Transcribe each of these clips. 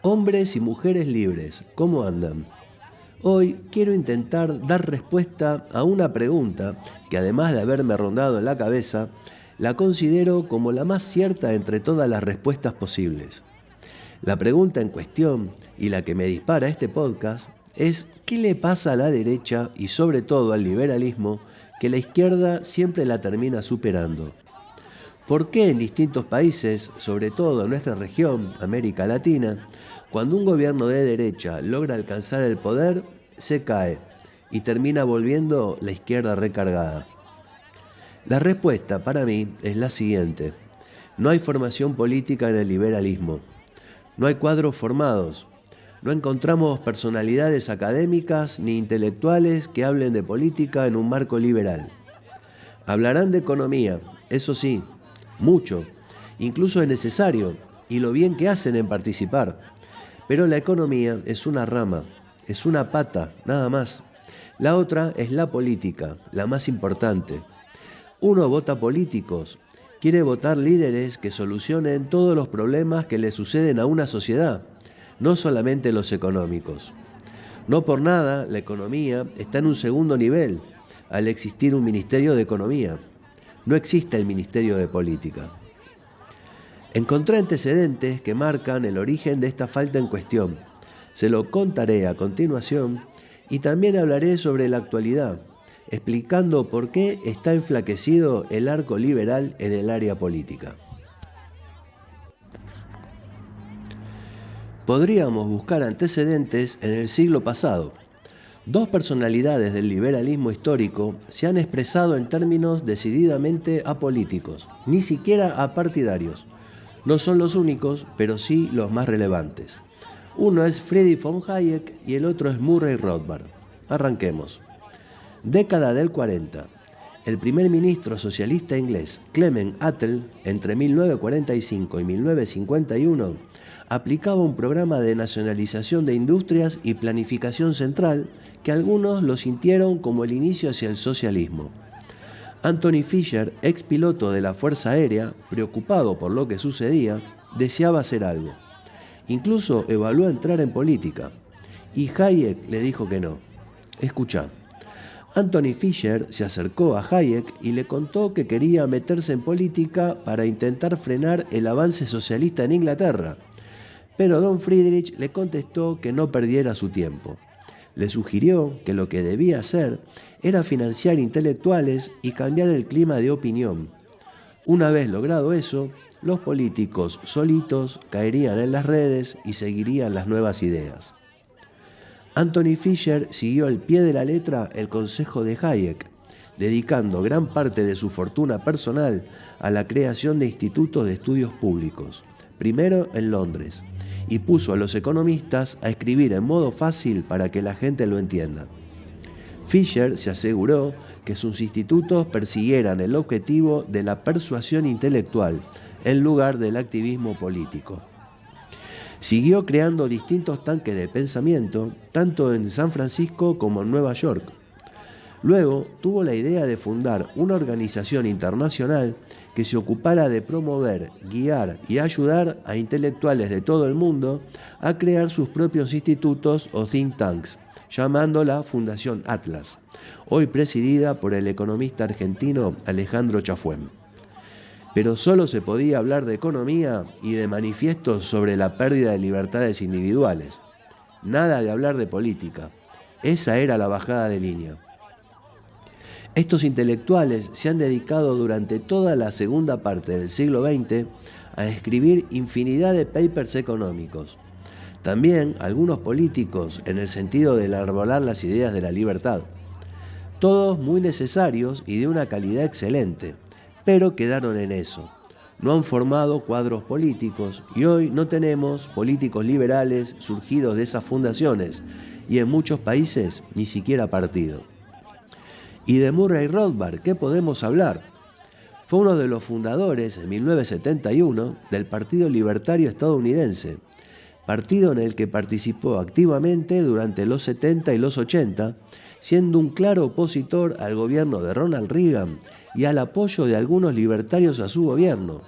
Hombres y mujeres libres, ¿cómo andan? Hoy quiero intentar dar respuesta a una pregunta que, además de haberme rondado en la cabeza, la considero como la más cierta entre todas las respuestas posibles. La pregunta en cuestión, y la que me dispara este podcast, es ¿qué le pasa a la derecha y sobre todo al liberalismo que la izquierda siempre la termina superando? ¿Por qué en distintos países, sobre todo en nuestra región, América Latina, cuando un gobierno de derecha logra alcanzar el poder, se cae y termina volviendo la izquierda recargada? La respuesta para mí es la siguiente. No hay formación política en el liberalismo. No hay cuadros formados. No encontramos personalidades académicas ni intelectuales que hablen de política en un marco liberal. Hablarán de economía, eso sí, mucho, incluso es necesario, y lo bien que hacen en participar. Pero la economía es una rama, es una pata, nada más. La otra es la política, la más importante. Uno vota políticos, quiere votar líderes que solucionen todos los problemas que le suceden a una sociedad, no solamente los económicos. No por nada la economía está en un segundo nivel, al existir un Ministerio de Economía. No existe el Ministerio de Política. Encontré antecedentes que marcan el origen de esta falta en cuestión. Se lo contaré a continuación y también hablaré sobre la actualidad, explicando por qué está enflaquecido el arco liberal en el área política. Podríamos buscar antecedentes en el siglo pasado. Dos personalidades del liberalismo histórico se han expresado en términos decididamente apolíticos, ni siquiera apartidarios. No son los únicos, pero sí los más relevantes. Uno es Friedrich von Hayek y el otro es Murray Rothbard. Arranquemos. Década del 40. El primer ministro socialista inglés Clement Attlee, entre 1945 y 1951, aplicaba un programa de nacionalización de industrias y planificación central que algunos lo sintieron como el inicio hacia el socialismo. Anthony Fisher, ex piloto de la Fuerza Aérea, preocupado por lo que sucedía, deseaba hacer algo. Incluso evaluó entrar en política. Y Hayek le dijo que no. Escuchá. Anthony Fisher se acercó a Hayek y le contó que quería meterse en política para intentar frenar el avance socialista en Inglaterra. Pero Don Friedrich le contestó que no perdiera su tiempo. Le sugirió que lo que debía hacer era financiar intelectuales y cambiar el clima de opinión. Una vez logrado eso, los políticos solitos caerían en las redes y seguirían las nuevas ideas. Anthony Fisher siguió al pie de la letra el consejo de Hayek, dedicando gran parte de su fortuna personal a la creación de institutos de estudios públicos, primero en Londres, y puso a los economistas a escribir en modo fácil para que la gente lo entienda. Fisher se aseguró que sus institutos persiguieran el objetivo de la persuasión intelectual en lugar del activismo político. Siguió creando distintos tanques de pensamiento, tanto en San Francisco como en Nueva York. Luego tuvo la idea de fundar una organización internacional que se ocupara de promover, guiar y ayudar a intelectuales de todo el mundo a crear sus propios institutos o think tanks, llamándola Fundación Atlas, hoy presidida por el economista argentino Alejandro Chafuen. Pero solo se podía hablar de economía y de manifiestos sobre la pérdida de libertades individuales. Nada de hablar de política. Esa era la bajada de línea. Estos intelectuales se han dedicado durante toda la segunda parte del siglo XX a escribir infinidad de papers económicos. También algunos políticos en el sentido de enarbolar las ideas de la libertad. Todos muy necesarios y de una calidad excelente, pero quedaron en eso. No han formado cuadros políticos y hoy no tenemos políticos liberales surgidos de esas fundaciones y en muchos países ni siquiera partido. Y de Murray Rothbard, ¿qué podemos hablar? Fue uno de los fundadores, en 1971, del Partido Libertario Estadounidense, partido en el que participó activamente durante los 70 y los 80, siendo un claro opositor al gobierno de Ronald Reagan y al apoyo de algunos libertarios a su gobierno,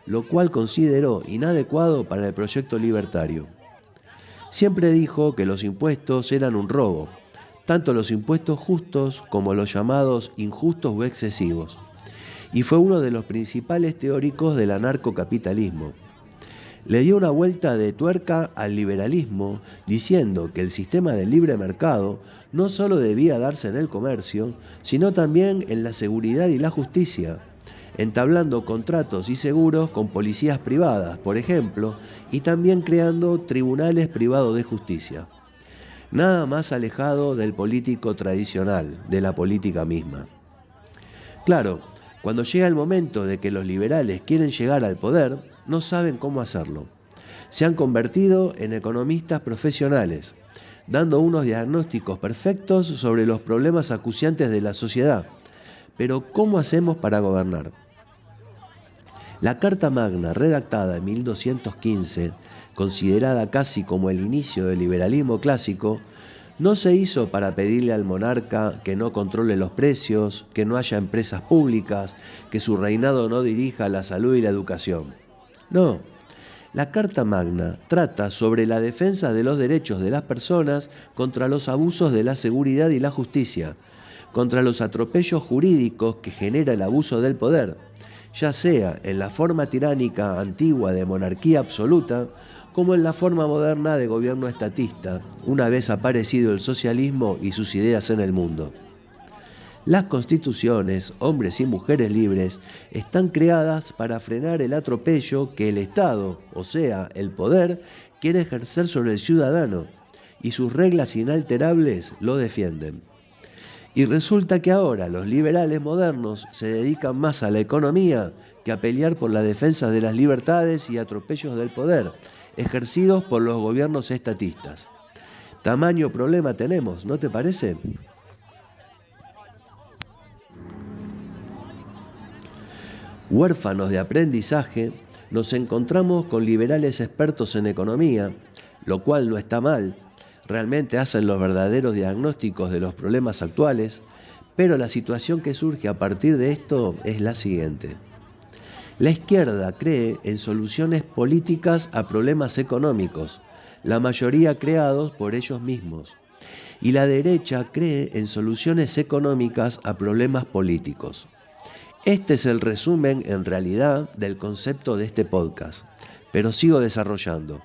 lo cual consideró inadecuado para el proyecto libertario. Siempre dijo que los impuestos eran un robo, tanto los impuestos justos como los llamados injustos o excesivos, y fue uno de los principales teóricos del anarcocapitalismo. Le dio una vuelta de tuerca al liberalismo, diciendo que el sistema del libre mercado no solo debía darse en el comercio, sino también en la seguridad y la justicia, entablando contratos y seguros con policías privadas, por ejemplo, y también creando tribunales privados de justicia. Nada más alejado del político tradicional, de la política misma. Claro, cuando llega el momento de que los liberales quieren llegar al poder, no saben cómo hacerlo. Se han convertido en economistas profesionales, dando unos diagnósticos perfectos sobre los problemas acuciantes de la sociedad. Pero, ¿cómo hacemos para gobernar? La Carta Magna, redactada en 1215, considerada casi como el inicio del liberalismo clásico, no se hizo para pedirle al monarca que no controle los precios, que no haya empresas públicas, que su reinado no dirija la salud y la educación. No, la Carta Magna trata sobre la defensa de los derechos de las personas contra los abusos de la seguridad y la justicia, contra los atropellos jurídicos que genera el abuso del poder, ya sea en la forma tiránica antigua de monarquía absoluta, como en la forma moderna de gobierno estatista, una vez aparecido el socialismo y sus ideas en el mundo. Las constituciones, hombres y mujeres libres, están creadas para frenar el atropello que el Estado, o sea, el poder, quiere ejercer sobre el ciudadano, y sus reglas inalterables lo defienden. Y resulta que ahora los liberales modernos se dedican más a la economía que a pelear por la defensa de las libertades y atropellos del poder, ejercidos por los gobiernos estatistas. Tamaño problema tenemos, ¿no te parece? Huérfanos de aprendizaje, nos encontramos con liberales expertos en economía, lo cual no está mal, realmente hacen los verdaderos diagnósticos de los problemas actuales, pero la situación que surge a partir de esto es la siguiente. La izquierda cree en soluciones políticas a problemas económicos, la mayoría creados por ellos mismos, y la derecha cree en soluciones económicas a problemas políticos. Este es el resumen, en realidad, del concepto de este podcast, pero sigo desarrollando.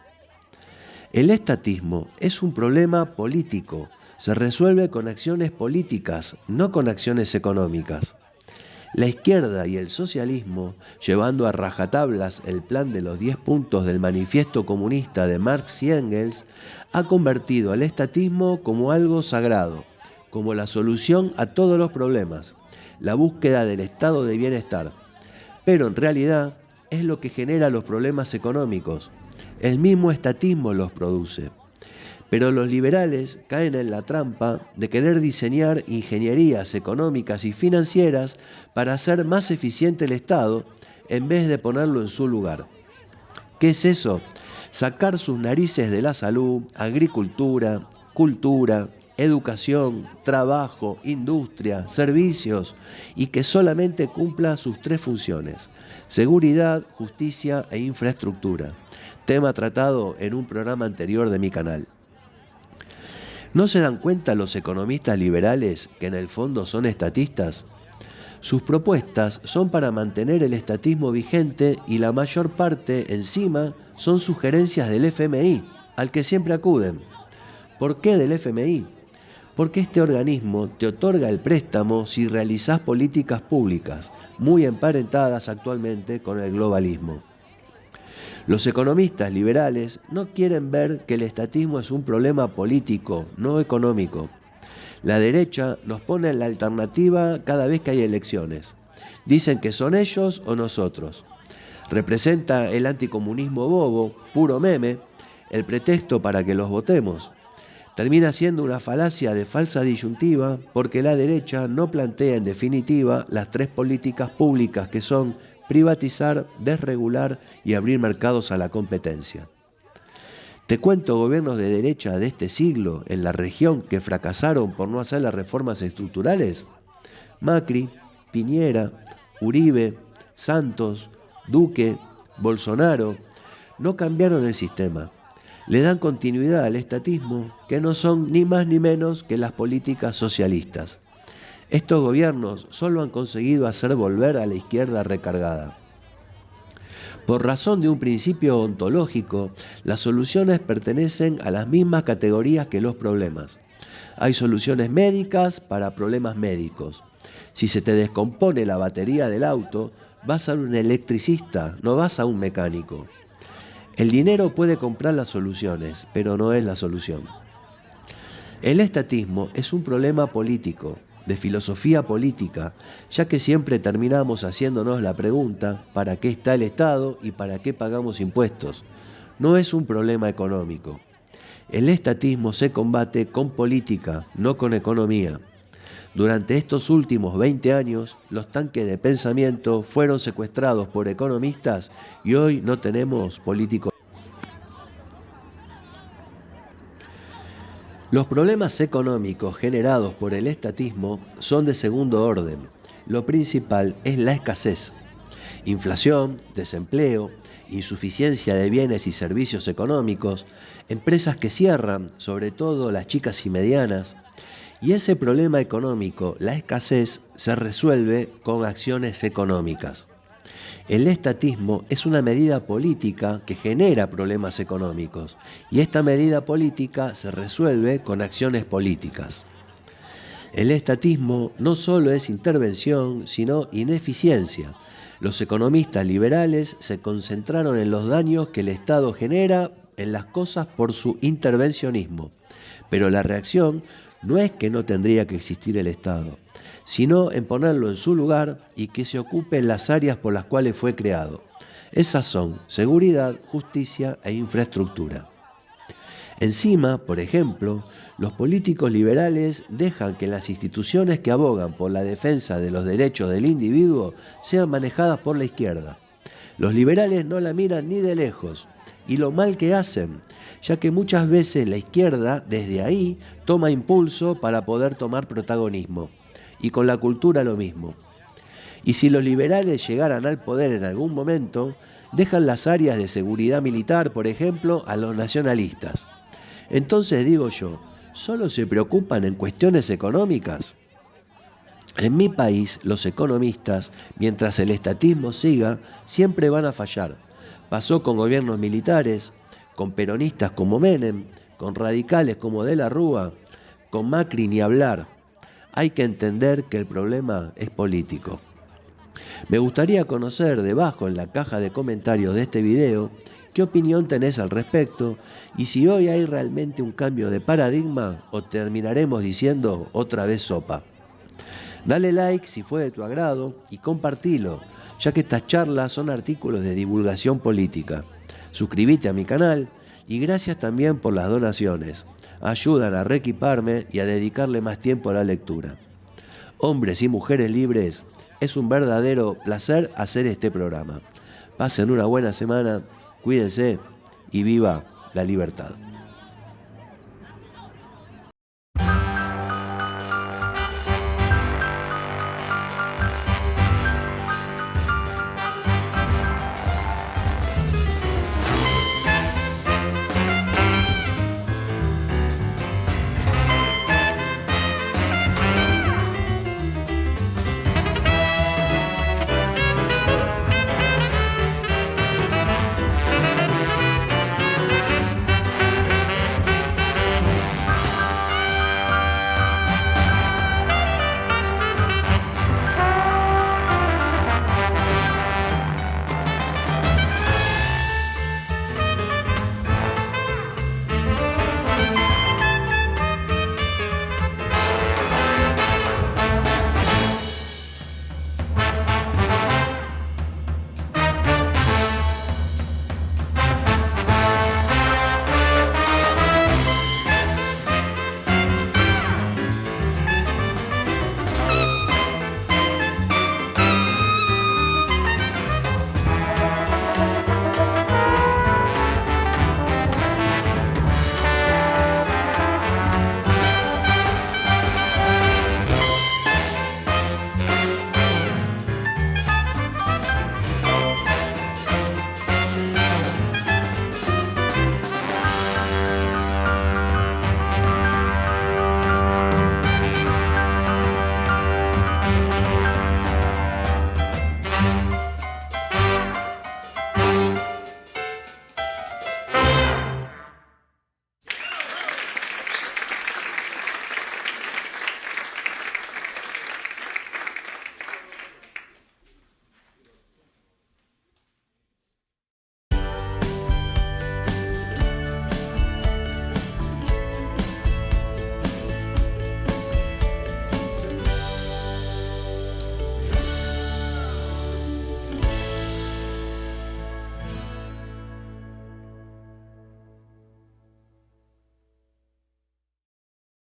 El estatismo es un problema político, se resuelve con acciones políticas, no con acciones económicas. La izquierda y el socialismo, llevando a rajatablas el plan de los 10 puntos del manifiesto comunista de Marx y Engels, ha convertido al estatismo como algo sagrado, como la solución a todos los problemas, la búsqueda del estado de bienestar. Pero en realidad es lo que genera los problemas económicos. El mismo estatismo los produce. Pero los liberales caen en la trampa de querer diseñar ingenierías económicas y financieras para hacer más eficiente el Estado en vez de ponerlo en su lugar. ¿Qué es eso? Sacar sus narices de la salud, agricultura, cultura, educación, trabajo, industria, servicios, y que solamente cumpla sus 3 funciones: seguridad, justicia e infraestructura. Tema tratado en un programa anterior de mi canal. ¿No se dan cuenta los economistas liberales que en el fondo son estatistas? Sus propuestas son para mantener el estatismo vigente y la mayor parte, encima, son sugerencias del FMI, al que siempre acuden. ¿Por qué del FMI? Porque este organismo te otorga el préstamo si realizás políticas públicas, muy emparentadas actualmente con el globalismo. Los economistas liberales no quieren ver que el estatismo es un problema político, no económico. La derecha nos pone en la alternativa cada vez que hay elecciones. Dicen que son ellos o nosotros. Representa el anticomunismo bobo, puro meme, el pretexto para que los votemos. Termina siendo una falacia de falsa disyuntiva porque la derecha no plantea en definitiva las 3 políticas públicas que son privatizar, desregular y abrir mercados a la competencia. Te cuento gobiernos de derecha de este siglo en la región que fracasaron por no hacer las reformas estructurales. Macri, Piñera, Uribe, Santos, Duque, Bolsonaro no cambiaron el sistema. le dan continuidad al estatismo, que no son ni más ni menos que las políticas socialistas. Estos gobiernos solo han conseguido hacer volver a la izquierda recargada. Por razón de un principio ontológico, las soluciones pertenecen a las mismas categorías que los problemas. Hay soluciones médicas para problemas médicos. Si se te descompone la batería del auto, vas a un electricista, no vas a un mecánico. El dinero puede comprar las soluciones, pero no es la solución. El estatismo es un problema político, de filosofía política, ya que siempre terminamos haciéndonos la pregunta ¿para qué está el Estado y para qué pagamos impuestos? No es un problema económico. El estatismo se combate con política, no con economía. Durante estos últimos 20 años, los tanques de pensamiento fueron secuestrados por economistas y hoy no tenemos políticos. Los problemas económicos generados por el estatismo son de segundo orden. Lo principal es la escasez. Inflación, desempleo, insuficiencia de bienes y servicios económicos, empresas que cierran, sobre todo las chicas y medianas. Y ese problema económico, la escasez, se resuelve con acciones económicas. El estatismo es una medida política que genera problemas económicos y esta medida política se resuelve con acciones políticas. El estatismo no solo es intervención, sino ineficiencia. Los economistas liberales se concentraron en los daños que el Estado genera en las cosas por su intervencionismo, pero la reacción no es que no tendría que existir el Estado, sino en ponerlo en su lugar y que se ocupe en las áreas por las cuales fue creado. Esas son seguridad, justicia e infraestructura. Encima, por ejemplo, los políticos liberales dejan que las instituciones que abogan por la defensa de los derechos del individuo sean manejadas por la izquierda. Los liberales no la miran ni de lejos, y lo mal que hacen, ya que muchas veces la izquierda desde ahí toma impulso para poder tomar protagonismo, y con la cultura lo mismo. Y si los liberales llegaran al poder en algún momento, dejan las áreas de seguridad militar, por ejemplo, a los nacionalistas. Entonces digo yo, ¿solo se preocupan en cuestiones económicas? En mi país, los economistas, mientras el estatismo siga, siempre van a fallar. Pasó con gobiernos militares, con peronistas como Menem, con radicales como De la Rúa, con Macri ni hablar. Hay que entender que el problema es político. Me gustaría conocer debajo en la caja de comentarios de este video qué opinión tenés al respecto y si hoy hay realmente un cambio de paradigma o terminaremos diciendo otra vez sopa. Dale like si fue de tu agrado y compartilo, ya que estas charlas son artículos de divulgación política. Suscríbete a mi canal y gracias también por las donaciones. Ayudan a reequiparme y a dedicarle más tiempo a la lectura. Hombres y mujeres libres, es un verdadero placer hacer este programa. Pasen una buena semana, cuídense y viva la libertad.